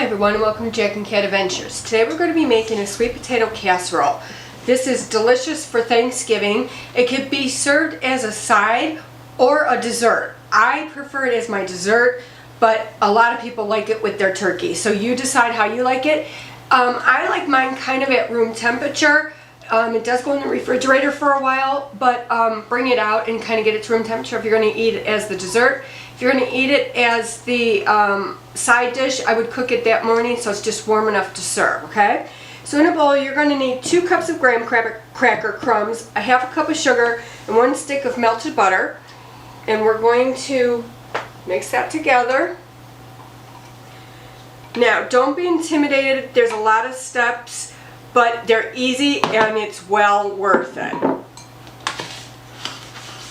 Hi everyone and welcome to Jack and Cat Adventures. Today we're going to be making a sweet potato casserole. This is delicious for Thanksgiving. It could be served as a side or a dessert. I prefer it as my dessert, but a lot of people like it with their turkey. So you decide how you like it. I like mine kind of at room temperature. It does go in the refrigerator for a while, but bring it out and kind of get it to room temperature if you're going to eat it as the dessert. If you're going to eat it as the side dish, I would cook it that morning so it's just warm enough to serve, okay? So in a bowl, you're going to need 2 cups of graham cracker crumbs, a half a cup of sugar, and 1 stick of melted butter. And we're going to mix that together. Now, don't be intimidated. There's a lot of steps, but they're easy and it's well worth it.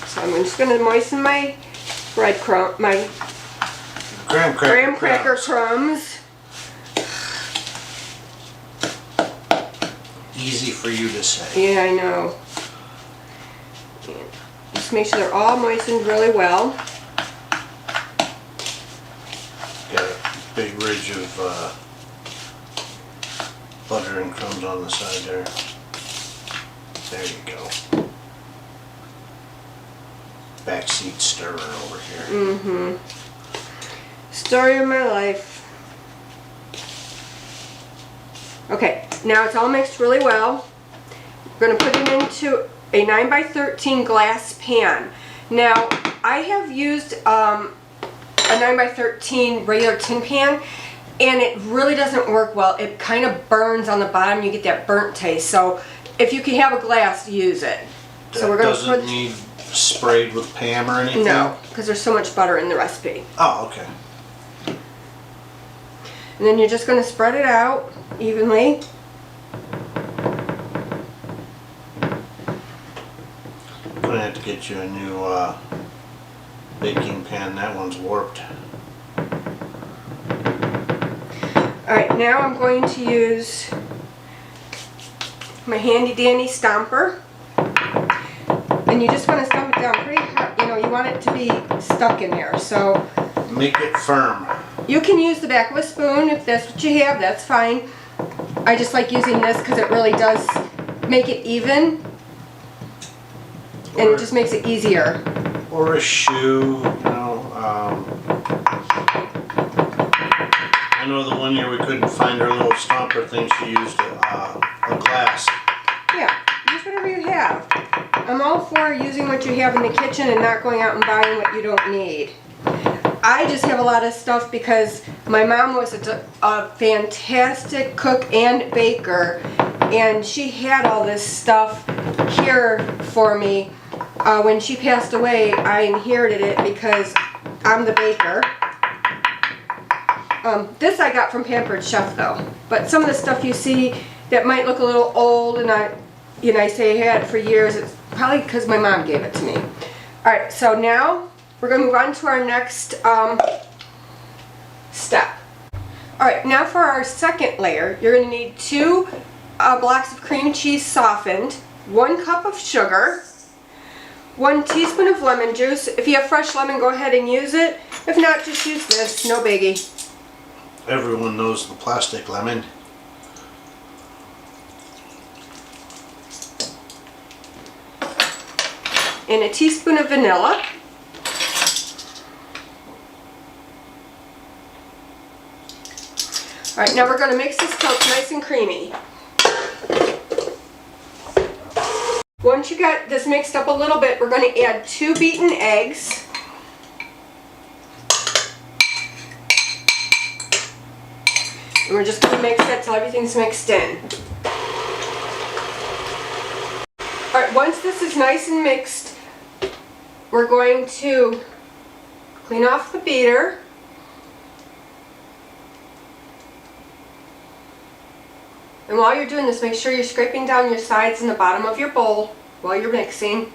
So I'm just going to moisten my my graham cracker crumbs. Easy for you to say. Yeah, I know. And just make sure they're all moistened really well. Got a big ridge of butter and crumbs on the side there. There you go. Backseat stirrer over here. Story of my life. Okay, now it's all mixed really well. We're going to put it into a 9x13 glass pan. Now, I have used a 9x13 regular tin pan, and it really doesn't work well. It kind of burns on the bottom. You get that burnt taste. So, if you can have a glass, use it. So we're going to put. Need sprayed with Pam or anything? No, because there's so much butter in the recipe. Oh, okay. And then you're just going to spread it out evenly. I'm going to have to get you a new baking pan. That one's warped. Alright, now I'm going to use my handy dandy stomper. And you just want to stomp it down pretty hard. You know, you want it to be stuck in there. So make it firm. You can use the back of a spoon if that's what you have. That's fine. I just like using this because it really does make it even. And it just makes it easier. Or a shoe, you know. I know the one year we couldn't find her little stomper thing. She used a glass. Yeah, use whatever you have. I'm all for using what you have in the kitchen and not going out and buying what you don't need. I just have a lot of stuff because my mom was a fantastic cook and baker, and she had all this stuff here for me. When she passed away, I inherited it because I'm the baker. This I got from Pampered Chef though, but some of the stuff you see that might look a little old and I say I had it for years, it's probably because my mom gave it to me. Alright, so now we're going to move on to our next step. Alright, now for our second layer, you're going to need 2 blocks of cream cheese softened, 1 cup of sugar, 1 teaspoon of lemon juice. If you have fresh lemon, go ahead and use it. If not, just use this, no biggie. Everyone knows the plastic lemon. And a teaspoon of vanilla. Alright, now we're going to mix this till it's nice and creamy. Once you got this mixed up a little bit, we're going to add 2 beaten eggs. And we're just going to mix that till everything's mixed in. Alright, once this is nice and mixed, we're going to clean off the beater. And while you're doing this, make sure you're scraping down your sides and the bottom of your bowl while you're mixing.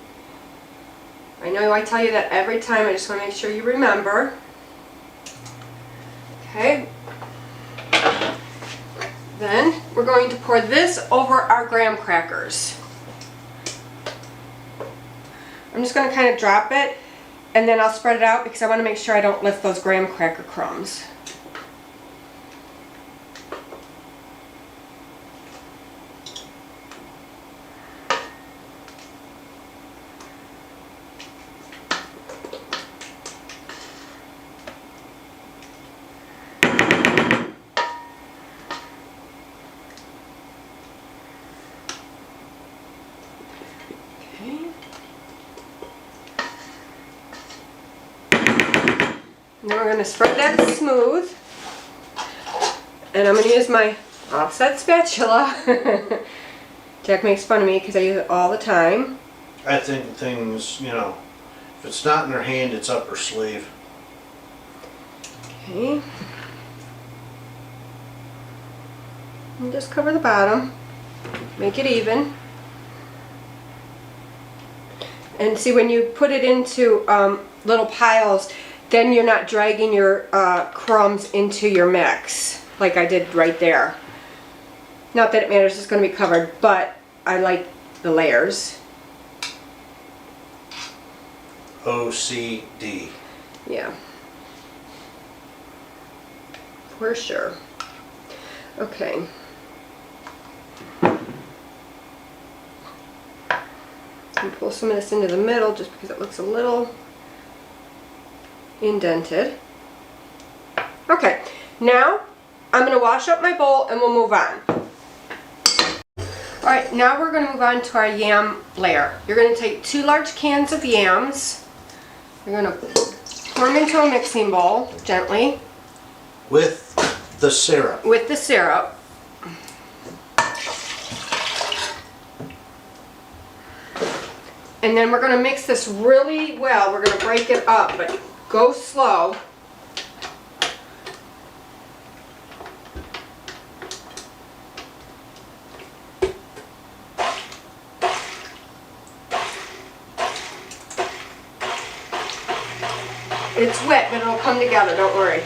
I know I tell you that every time, I just want to make sure you remember. Okay. Then we're going to pour this over our graham crackers. I'm just going to kind of drop it and then I'll spread it out because I want to make sure I don't lift those graham cracker crumbs. Now we're going to spread that smooth. And I'm going to use my offset spatula. Jack makes fun of me because I use it all the time. I think things, you know, if it's not in her hand, it's up her sleeve. Okay. And just cover the bottom. Make it even. And see, when you put it into little piles, then you're not dragging your crumbs into your mix, like I did right there. Not that it matters, it's going to be covered, but I like the layers. OCD. Yeah. For sure. Okay. And pull some of this into the middle just because it looks a little indented. Okay, now I'm going to wash up my bowl and we'll move on. Alright, now we're going to move on to our yam layer. You're going to take 2 large cans of yams. You're going to pour them into a mixing bowl gently. With the syrup. With the syrup. And then we're going to mix this really well. We're going to break it up, but go slow. It's wet, but it'll come together, don't worry.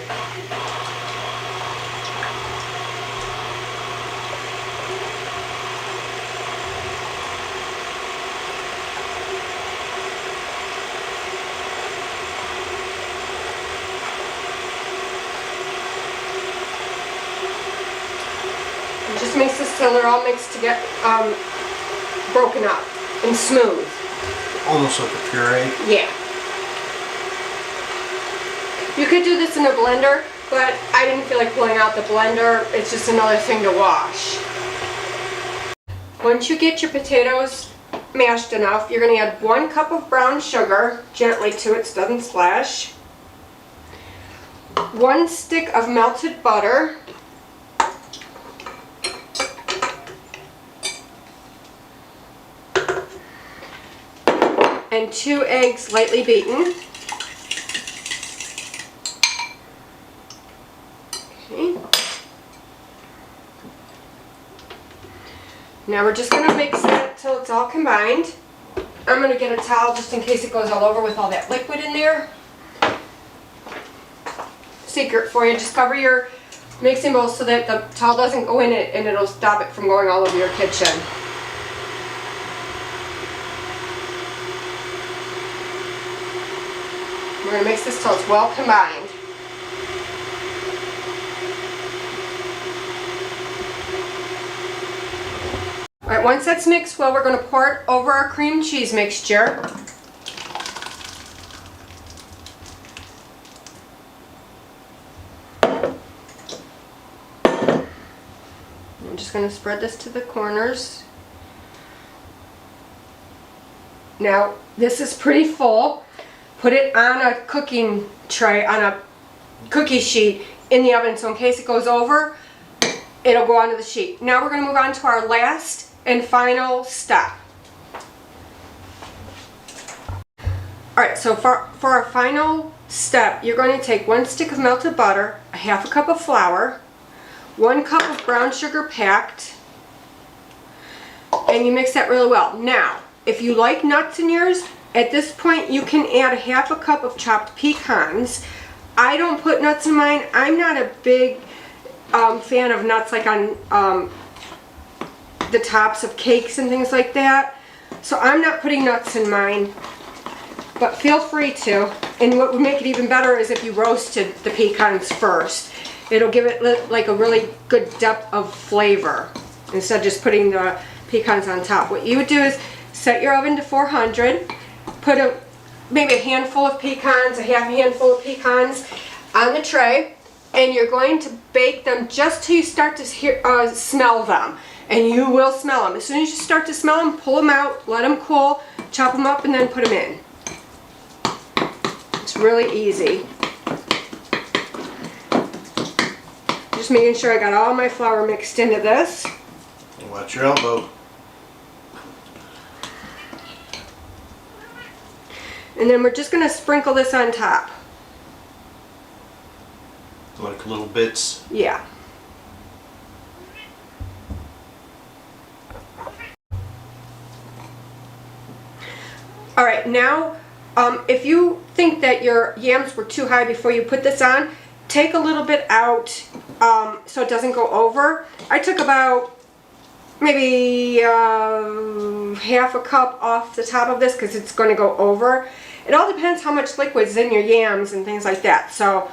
Just mix this till they're all mixed to get broken up and smooth. Almost like a puree. Yeah. You could do this in a blender, but I didn't feel like pulling out the blender. It's just another thing to wash. Once you get your potatoes mashed enough, you're going to add 1 cup of brown sugar gently to it so it doesn't splash. 1 stick of melted butter. And 2 eggs lightly beaten. Okay. Now we're just going to mix it till it's all combined. I'm going to get a towel just in case it goes all over with all that liquid in there. Secret for you, just cover your mixing bowl so that the towel doesn't go in it and it'll stop it from going all over your kitchen. We're going to mix this till it's well combined. Alright, once that's mixed well, we're going to pour it over our cream cheese mixture. I'm just going to spread this to the corners. Now, this is pretty full. Put it on a cooking tray, on a cookie sheet in the oven, so in case it goes over, it'll go onto the sheet. Now we're going to move on to our last and final step. Alright, so for our final step, you're going to take 1 stick of melted butter, a 1/2 cup of flour, 1 cup of brown sugar packed, and you mix that really well. Now, if you like nuts in yours, at this point you can add a 1/2 cup of chopped pecans. I don't put nuts in mine. I'm not a big fan of nuts like on the tops of cakes and things like that. So I'm not putting nuts in mine, but feel free to. And what would make it even better is if you roasted the pecans first. It'll give it like a really good depth of flavor instead of just putting the pecans on top. What you would do is set your oven to 400, put maybe a handful of pecans, a 1/2 handful of pecans on the tray, and you're going to bake them just till you start to smell them. And you will smell them. As soon as you start to smell them, pull them out, let them cool, chop them up, and then put them in. It's really easy. Just making sure I got all my flour mixed into this. Watch your elbow. And then we're just going to sprinkle this on top. Like little bits. Yeah. Alright, now if you think that your yams were too high before you put this on, take a little bit out so it doesn't go over. I took about maybe half a cup off the top of this because it's going to go over. It all depends how much liquid's in your yams and things like that. So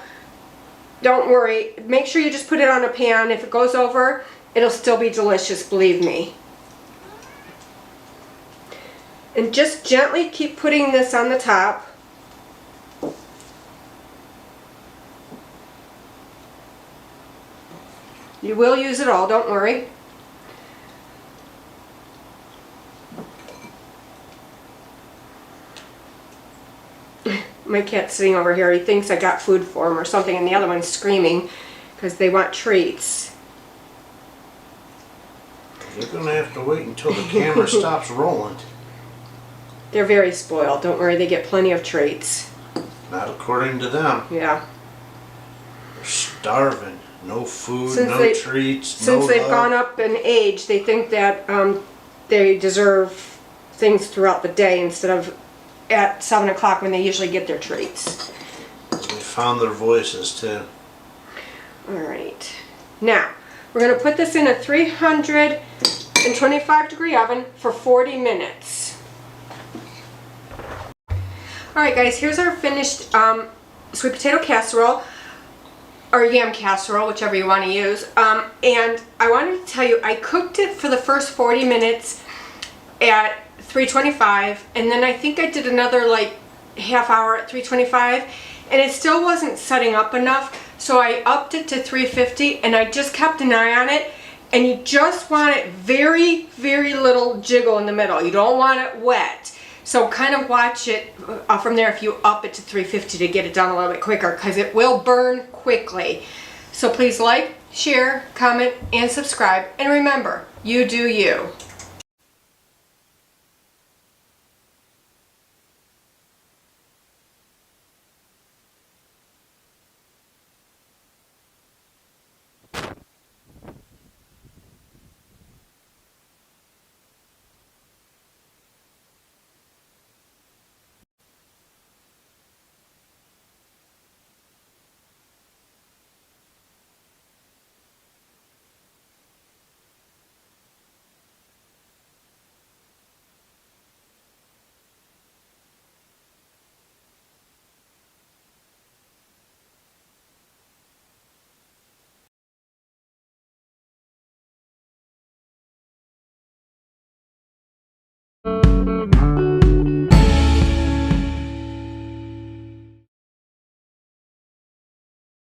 don't worry. Make sure you just put it on a pan. If it goes over, it'll still be delicious, believe me. And just gently keep putting this on the top. You will use it all, don't worry. My cat's sitting over here. He thinks I got food for him or something, and the other one's screaming because they want treats. You're going to have to wait until the camera stops rolling. They're very spoiled. Don't worry, they get plenty of treats. Not according to them. Yeah. They're starving. No food, Since no they- treats, no Since they've love. gone up in age, they think that they deserve things throughout the day instead of at 7 o'clock when they usually get their treats. They found their voices too. Alright. Now, we're going to put this in a 325 degree oven for 40 minutes. Alright guys, here's our finished sweet potato casserole, or yam casserole, whichever you want to use. And I wanted to tell you, I cooked it for the first 40 minutes at 325, and then I think I did another like half hour at 325, and it still wasn't setting up enough, so I upped it to 350, and I just kept an eye on it. And you just want it very, very little jiggle in the middle. You don't want it wet. So kind of watch it from there if you up it to 350 to get it done a little bit quicker, because it will burn quickly. So please like, share, comment, and subscribe. And remember, you do you.